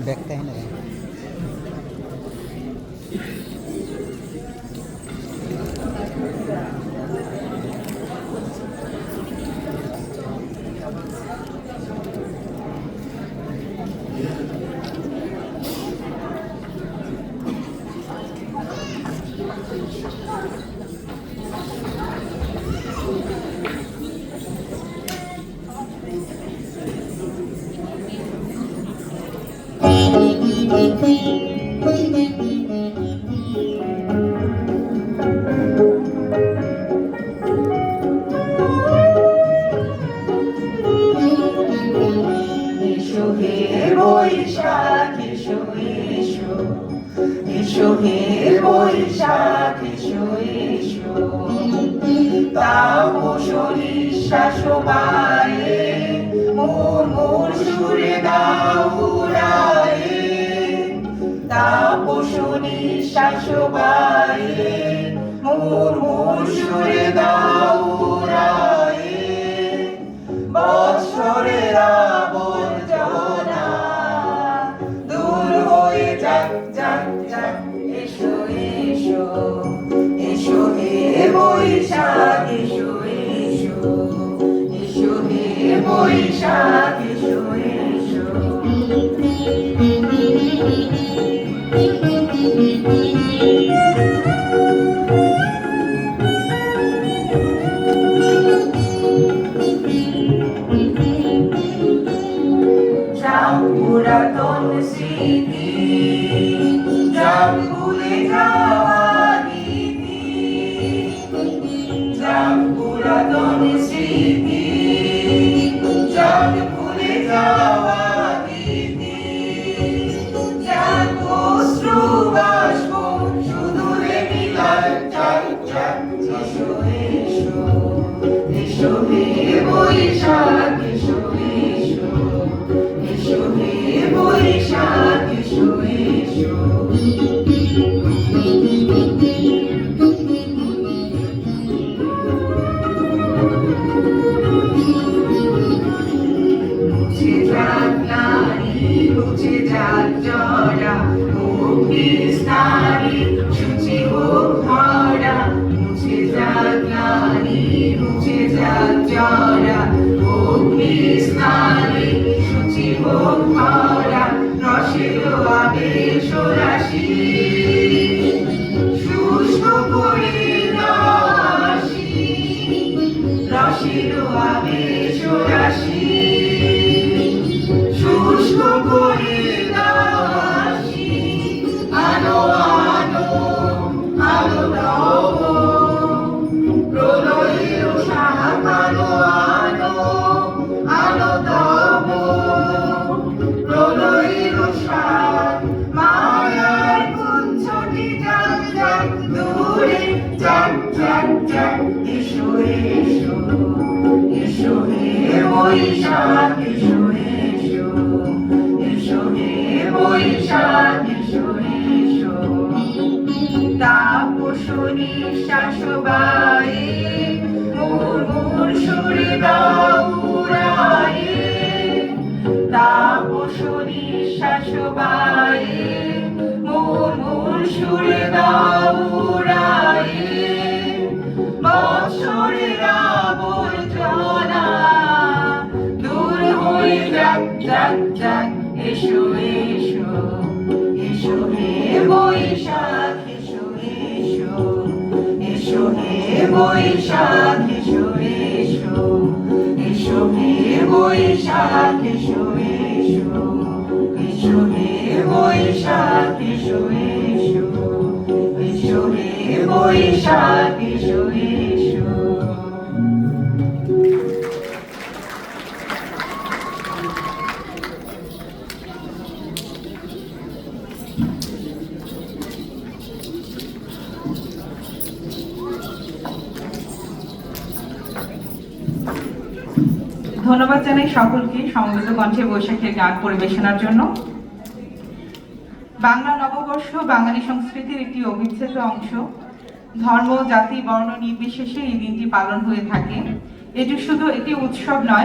ব্যাগটা এনে দেন। বৎসরের আবর্জনা দূর হয়ে যাক যাক যাক। এসো এসো এসো হে বৈশাখ, এসো এসো এসো হে বৈশাখ, এসো এসো। পুরাতন স্মৃতি যাক ভুলে যাওয়া নীতি, যাক পুরাতন স্মৃতি যাক ভুলে যাওয়া নীতি, যাক অশ্রু বাষ্প সুদূরে মিলায় যাক যাক। এসো এসো এসো হে বৈশাখ, এসো এসো এসো হে বৈশাখ, এসো এসো। মুছে যাক নারী, মুছে যাক জরা, অগ্নি স্নানে শুচি হোক ভরা। মুছে যাক নারী, মুছে যাক জরা, অগ্নি স্নানে শুচি হোক ভরা। রসের আবেশ রাশি শুষ্ক করে রাশি, রসের আবেশ রাশি শুষ্ক করে রাশি। আলো আলো আলো নব প্রলয়ের শাখ, আলো আলো আলো তব প্রলয়ের শাখ। মায়ার কুঞ্চটি যাক যাক দূরে যাক যাক যাক। এসো এসো এসো হে বৈশাখ, এসো এসো এসো হে বৈশাখ, এসো এসো। তাপসী শাসবায়ে মুর্মুর সুরে দাউরায়ে, তাপসী শাসবায়ে মুর্মুর সুরে দাউরায়ে। বৎসরের আবর্জনা দূর হয়ে যাক যাক যাক। এসো এসো এসো হে বৈশাখ, এসো এসো এসো হে বৈশাখ, এসো এসো এসো হে বৈশাখ, এসো এসো এসো হে বৈশাখ, এসো এসো এসো হে বৈশাখ, এসো এসো। ধন্যবাদ জানাই সকলকে সমবেত কণ্ঠে বৈশাখের গান পরিবেশনার জন্য। বাংলা নববর্ষ বাঙালি সংস্কৃতির একটি অবিচ্ছেদ্য অংশ। ধর্ম, জাতি, বর্ণ নির্বিশেষে এই দিনটি পালন হয়ে থাকে। এটি শুধু একটি উৎসব নয়,